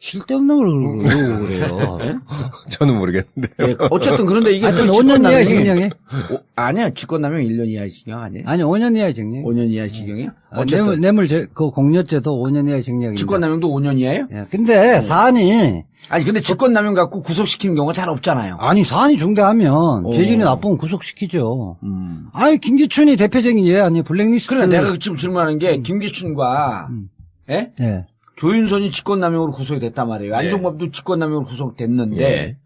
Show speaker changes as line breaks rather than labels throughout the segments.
쓸데없는 걸 그러고 그래요. 네?
저는 모르겠는데.
예, 어쨌든 그런데 이게
하여튼 5년 이하의 징역이?
아니야, 직권남용 1년 이하의 징역 아니에요?
아니, 5년 이하의 징역.
5년 이하의 징역이요?
그 공여죄도 5년 이하의 징역입니다.
직권남용도 5년 이하예요?
예, 근데 사안이.
아니, 근데 직권남용 갖고 구속시키는 경우가 잘 없잖아요.
아니, 사안이 중대하면 죄질이 나쁘면 구속시키죠. 아니, 김기춘이 대표적인 예 아니, 블랙리스트.
그래, 내가 지금 질문하는 게 김기춘과, 예?
예.
조윤선이 직권남용으로 구속이 됐단 말이에요. 안종범도 직권남용으로 구속됐는데,
예.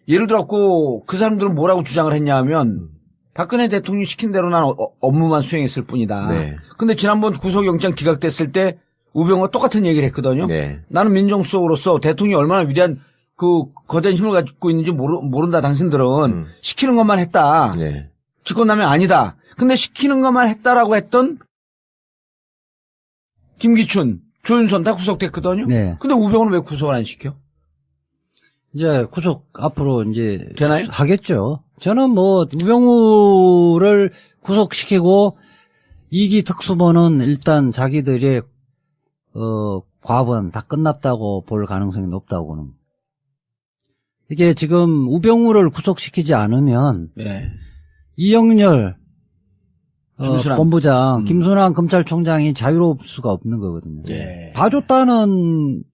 예를 들어갖고 그 사람들은 뭐라고 주장을 했냐 하면, 박근혜 대통령이 시킨 대로 난 업무만 수행했을 뿐이다.
네.
근데 지난번 구속영장 기각됐을 때 우병우가 똑같은 얘기를 했거든요.
네.
나는 민정수석으로서 대통령이 얼마나 위대한 그 거대한 힘을 가지고 있는지 모른다. 당신들은 시키는 것만 했다.
네.
직권남용 아니다. 근데 시키는 것만 했다라고 했던 김기춘, 조윤선 다 구속됐거든요.
네.
근데 우병우는 왜 구속을 안 시켜?
이제 구속 앞으로 이제.
되나요?
하겠죠. 저는 뭐, 우병우를 구속시키고 2기 특수본은 일단 자기들의, 과반 다 끝났다고 볼 가능성이 높다고는. 이게 지금 우병우를 구속시키지 않으면.
네.
이영렬,
김순환.
본부장, 김순환 검찰총장이 자유로울 수가 없는 거거든요.
예.
봐줬다고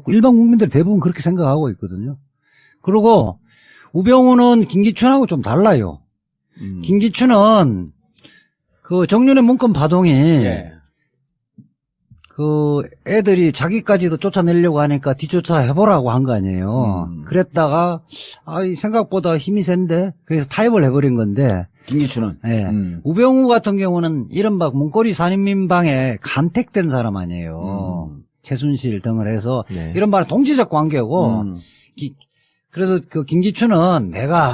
일반 국민들 대부분 그렇게 생각하고 있거든요. 그리고 우병우는 김기춘하고 좀 달라요. 김기춘은 그 정윤회 문건 파동이
예.
그 애들이 자기까지도 쫓아내려고 하니까 뒤쫓아 해보라고 한 거 아니에요. 그랬다가 생각보다 힘이 센데 그래서 타협을 해버린 건데.
김기춘은.
예. 우병우 같은 경우는 이른바 문고리 산인민방에 간택된 사람 아니에요. 최순실 등을 해서
네.
이른바 동지적 관계고 그래도 그 김기춘은 내가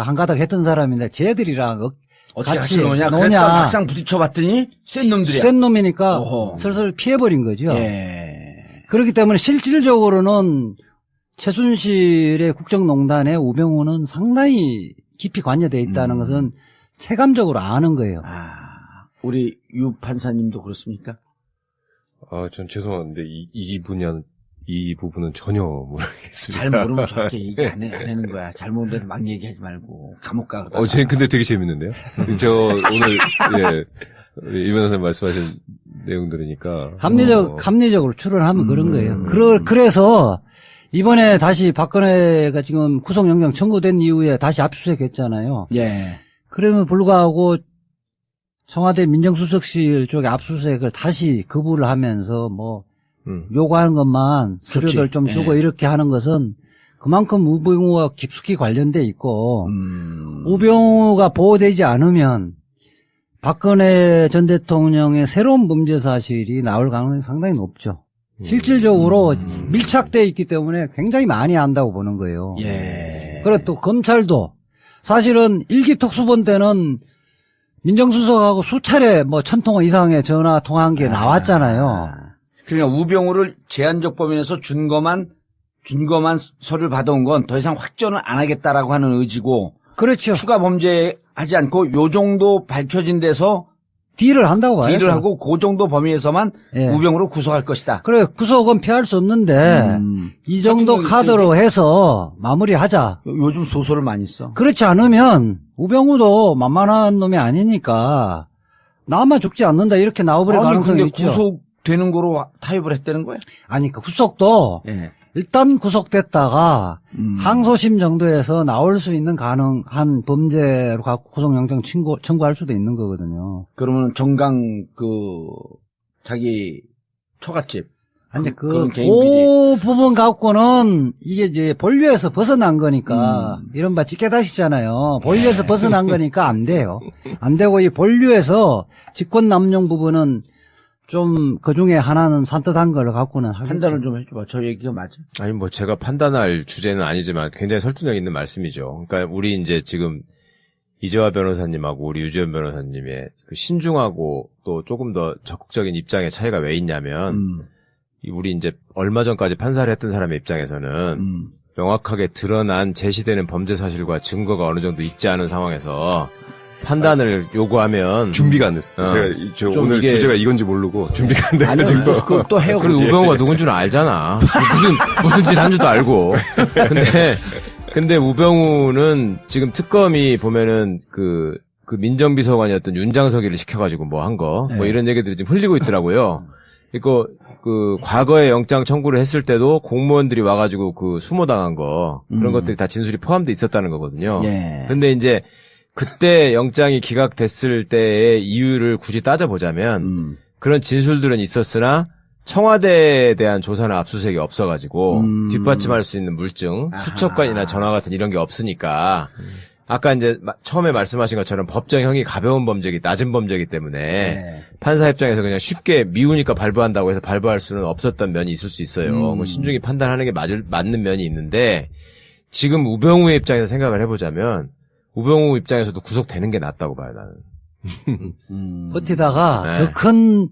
한가닥 했던 사람인데 쟤들이랑
어떻게
같이
같이 노냐? 그랬다 막상 부딪혀봤더니 센 놈들이야.
센 놈이니까
어허.
슬슬 피해버린 거죠.
예.
그렇기 때문에 실질적으로는 최순실의 국정농단에 우병우는 상당히 깊이 관여되어 있다는 것은 체감적으로 아는 거예요.
우리 유 판사님도 그렇습니까?
전 죄송한데 이 부분은 전혀 모르겠습니다.
잘 모르면 저렇게 얘기 안 하는 거야. 잘 모르는데 막 얘기하지 말고 감옥 가.
근데 되게 재밌는데요? 저 오늘, 우리 이 변호사님 말씀하신 내용 들으니까.
합리적으로 추론하면 그런 거예요. 그래서 이번에 다시 박근혜가 지금 구속영장 청구된 이후에 다시 압수수색 했잖아요.
예.
그러면 불구하고 청와대 민정수석실 쪽에 압수수색을 다시 거부를 하면서 요구하는 것만 서류들 좀 주고 이렇게 하는 것은 그만큼 우병우와 깊숙이 관련돼 있고 우병우가 보호되지 않으면 박근혜 전 대통령의 새로운 범죄 사실이 나올 가능성이 상당히 높죠. 실질적으로 밀착되어 있기 때문에 굉장히 많이 안다고 보는 거예요.
예.
그리고 또 검찰도 사실은 1기 특수본 때는 민정수석하고 수차례 1000통화 이상의 전화 통화한 게 나왔잖아요.
그러니까 우병우를 제한적 범위에서 준 것만 서류를 받아온 건 더 이상 확전을 안 하겠다라고 하는 의지고.
그렇죠.
추가 범죄 하지 않고 요 정도 밝혀진 데서
딜을 한다고 봐요.
딜을 하고 그 정도 범위에서만 우병우를 구속할 것이다.
그래, 구속은 피할 수 없는데 이 정도 카드로 해서 마무리하자.
요즘 소설을 많이 써.
그렇지 않으면 우병우도 만만한 놈이 아니니까 나만 죽지 않는다 이렇게 나와버릴 가능성이
근데
있죠.
구속되는 거로 타협을 했다는 거야?
아니, 그 구속도 일단 구속됐다가 항소심 정도에서 나올 수 있는 가능한 범죄로 갖고 구속영장 청구할 수도 있는 거거든요.
그러면 정강 자기 처갓집.
아니,
그런 개인 비리.
부분 갖고는 이게 이제 본류에서 벗어난 거니까 이른바 찌개다시잖아요. 본류에서 벗어난 거니까 안 돼요. 안 되고 이 본류에서 직권남용 부분은 좀 그 중에 하나는 산뜻한 걸 갖고는 하겠죠.
판단을 좀 해줘봐. 저 얘기가 맞아?
아니 제가 판단할 주제는 아니지만 굉장히 설득력 있는 말씀이죠. 그러니까 우리 이제 지금 이재화 변호사님하고 우리 유지연 변호사님의 그 신중하고 또 조금 더 적극적인 입장의 차이가 왜 있냐면 우리 이제 얼마 전까지 판사를 했던 사람의 입장에서는 명확하게 드러난 제시되는 범죄 사실과 증거가 어느 정도 있지 않은 상황에서 판단을 요구하면
준비가 안 됐어요. 제가 오늘 주제가 이건지 모르고 준비가 안 돼가지고.
또 해요.
그리고 우병우가 누군 줄 알잖아. 무슨 짓 한 줄도 알고. 근데 우병우는 지금 특검이 보면은 그 민정비서관이었던 윤장석이를 시켜가지고 뭐 한 거, 뭐 이런 얘기들이 지금 흘리고 있더라고요. 이거 과거에 영장 청구를 했을 때도 공무원들이 와가지고 수모당한 거 그런 것들이 다 진술이 포함돼 있었다는 거거든요.
예.
근데 이제 그때 영장이 기각됐을 때의 이유를 굳이 따져보자면 그런 진술들은 있었으나 청와대에 대한 조사나 압수수색이 없어가지고 뒷받침할 수 있는 물증, 수첩관이나 전화 같은 이런 게 없으니까 아까 이제 처음에 말씀하신 것처럼 법정형이 가벼운 범죄기, 낮은 범죄이기 때문에 판사 입장에서 그냥 쉽게 미우니까 발부한다고 해서 발부할 수는 없었던 면이 있을 수 있어요. 뭐 신중히 판단하는 게 맞는 면이 있는데 지금 우병우의 입장에서 생각을 해보자면 우병우 입장에서도 구속되는 게 낫다고 봐요, 나는.
버티다가 더 큰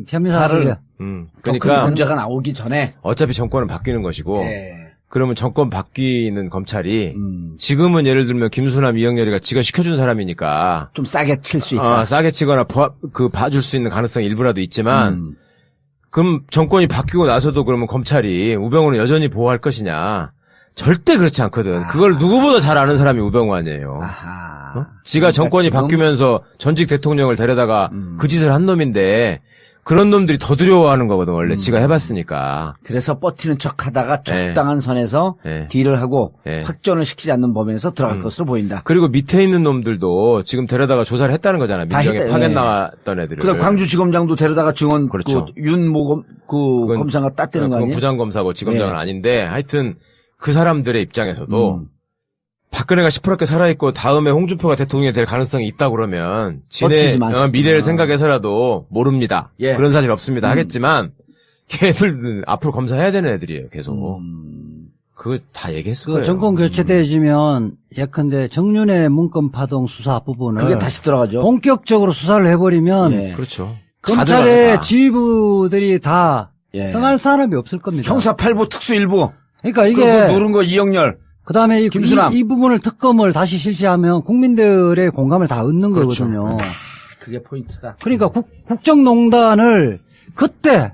혐의 사실을
그러니까
문제가 나오기 전에
어차피 정권은 바뀌는 것이고
예.
그러면 정권 바뀌는 검찰이 지금은 예를 들면 김수남, 이영렬이가 지가 시켜준 사람이니까
좀 싸게 칠 수 있다.
싸게 치거나 봐줄 수 있는 가능성이 일부라도 있지만 그럼 정권이 바뀌고 나서도 그러면 검찰이 우병우는 여전히 보호할 것이냐? 절대 그렇지 않거든. 그걸 누구보다 잘 아는 사람이 우병우 아니에요. 지가 정권이 바뀌면서 전직 대통령을 데려다가 그 짓을 한 놈인데 그런 놈들이 더 두려워하는 거거든, 원래. 지가 해봤으니까.
그래서 버티는 척 하다가 적당한 선에서 딜을 하고 확전을 시키지 않는 범위에서 들어갈 것으로 보인다.
그리고 밑에 있는 놈들도 지금 데려다가 조사를 했다는 거잖아. 민정에 파견 나왔던 애들을.
그래, 광주지검장도 데려다가 증언,
그렇죠.
윤모 검사가 땄다는 거 아니에요?
그건 부장검사고 지검장은 아닌데, 하여튼 그 사람들의 입장에서도 박근혜가 시퍼렇게 살아있고 다음에 홍준표가 대통령이 될 가능성이 있다 그러면 지네 미래를 생각해서라도 모릅니다. 그런 사실 없습니다 하겠지만 걔들은 앞으로 검사해야 되는 애들이에요. 계속. 그거 다 얘기했을 거예요.
정권 교체되지면 예컨대 정윤회 문건 파동 수사 부분을
그게 다시 들어가죠.
본격적으로 수사를 해버리면
그렇죠.
검찰의 지휘부들이 다 성할 사람이 없을 겁니다.
형사 8부 특수 1부.
그러니까 이게
누른 거 이영렬.
그다음에
이
부분을 특검을 다시 실시하면 국민들의 공감을 다 얻는 거거든요.
그게 포인트다.
그러니까 국정농단을 그때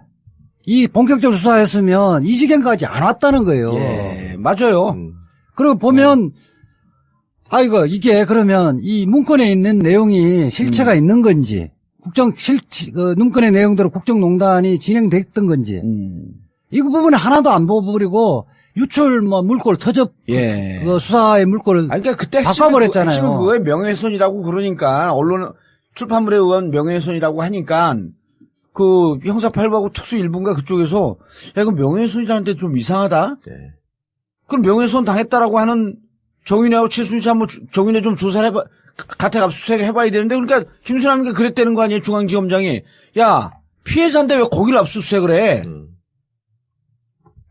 이 본격적으로 수사했으면 이 지경까지 안 왔다는 거예요.
예, 맞아요.
그리고 보면 이게 그러면 이 문건에 있는 내용이 실체가 있는 건지 문건의 내용대로 국정농단이 진행됐던 건지 이 부분에 하나도 안 보고버리고 유출 물꼬를 그 수사의 물꼬를
그러니까 그때
바꿔버렸잖아요.
핵심은 그거에 명예훼손이라고 그러니까 언론 출판물에 의한 명예훼손이라고 하니까 그 형사 8부하고 특수 1부인가 그쪽에서 이거 명예훼손이라는데 좀 이상하다. 그럼 명예훼손 당했다라고 하는 정윤회하고 최순실 한번 정윤회 좀 조사를 해봐. 가택 압수수색 해봐야 되는데 그러니까 김수남이가 그랬다는 거 아니에요. 중앙지검장이. 야 피해자인데 왜 거기를 압수수색을 해.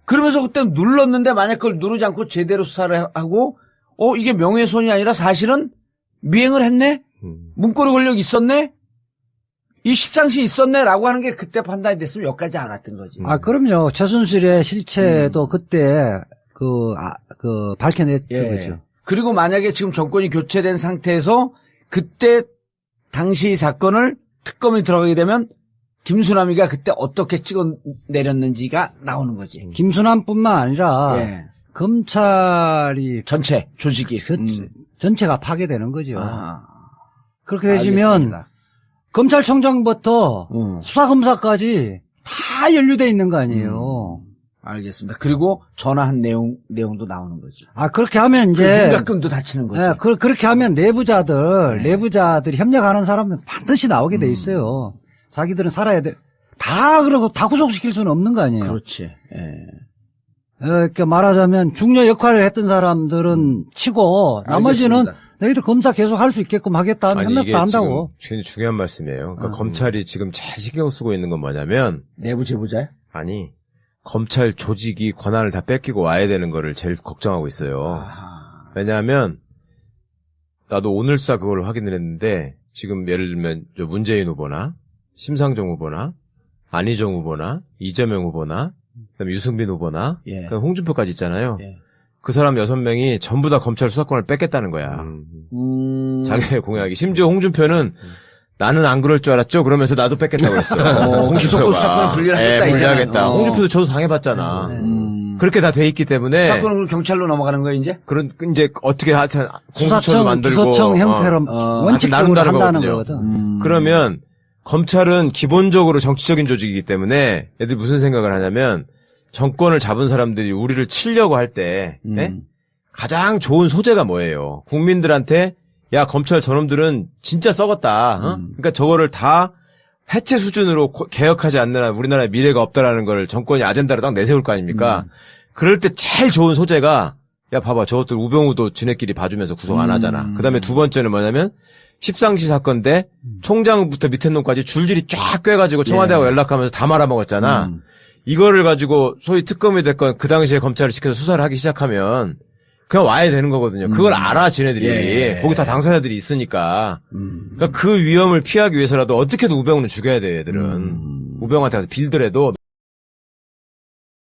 그러면서 그때 눌렀는데 만약 그걸 누르지 않고 제대로 수사를 하고 이게 명예훼손이 아니라 사실은 미행을 했네? 문고리 권력 있었네? 이 십상시 있었네라고 하는 게 그때 판단이 됐으면 여기까지 안 왔던 거지.
그럼요. 최순실의 실체도 그때 밝혀냈던 거죠.
그리고 만약에 지금 정권이 교체된 상태에서 그때 당시 사건을 특검이 들어가게 되면 김수남이가 그때 어떻게 찍어내렸는지가 나오는 거지.
김수남뿐만 아니라 검찰이
전체 조직이
전체가 파괴되는 거죠. 그렇게 되시면 알겠습니다. 검찰총장부터 수사검사까지 다 연루돼 있는 거 아니에요.
알겠습니다. 그리고 전화한 내용도 나오는 거지.
그렇게 하면 이제
윤곽금도 다치는 거지.
그렇게 하면 내부자들이 협력하는 사람은 반드시 나오게 돼 있어요. 자기들은 살아야 돼. 그러고 다 구속시킬 수는 없는 거 아니에요.
그렇지.
이렇게 말하자면 중요 역할을 했던 사람들은 치고 나머지는
알겠습니다.
너희들 검사 계속 할 수 있게끔 하겠다 하면 협력도 한다고.
굉장히 중요한 말씀이에요. 그러니까 검찰이 지금 제일 신경 쓰고 있는 건 뭐냐면
내부 제보자야?
아니 검찰 조직이 권한을 다 뺏기고 와야 되는 거를 제일 걱정하고 있어요. 왜냐하면 나도 오늘사 그걸 확인을 했는데 지금 예를 들면 문재인 후보나 심상정 후보나 안희정 후보나 이재명 후보나 그다음에 유승민 후보나 그다음에 홍준표까지 있잖아요. 그 사람 6명이 전부 다 검찰 수사권을 뺏겠다는 거야. 자기의 공약이. 심지어 홍준표는 나는 안 그럴 줄 알았죠? 그러면서 나도 뺏겠다고 했어.
기소권 수사권을 분리하겠다.
분리하겠다. 홍준표도 저도 당해봤잖아. 그렇게 다 돼 있기 때문에.
수사권은 경찰로 넘어가는 거야, 이제?
이제 어떻게 하여튼 공수처도
수사청,
만들고.
기소청 형태로 원칙적으로
다른
한다는
거거든요.
거거든.
그러면 검찰은 기본적으로 정치적인 조직이기 때문에 애들 무슨 생각을 하냐면 정권을 잡은 사람들이 우리를 치려고 할 때 가장 좋은 소재가 뭐예요? 국민들한테 야 검찰 저놈들은 진짜 썩었다. 그러니까 저거를 다 해체 수준으로 개혁하지 않는 한 우리나라의 미래가 없다라는 걸 정권이 아젠다로 딱 내세울 거 아닙니까? 그럴 때 제일 좋은 소재가 야 봐봐 저것들 우병우도 지네끼리 봐주면서 구속 안 하잖아. 그다음에 두 번째는 뭐냐면 십상시 사건 때 총장부터 밑에 놈까지 줄줄이 쫙 꿰가지고 청와대하고 연락하면서 다 말아먹었잖아. 이거를 가지고 소위 특검이 됐건 그 당시에 검찰을 시켜서 수사를 하기 시작하면 그냥 와야 되는 거거든요. 그걸 알아 지네들이. 거기 다 당사자들이 있으니까. 그러니까 그 위험을 피하기 위해서라도 어떻게든 우병우는 죽여야 돼 얘들은. 우병우한테 가서 빌더라도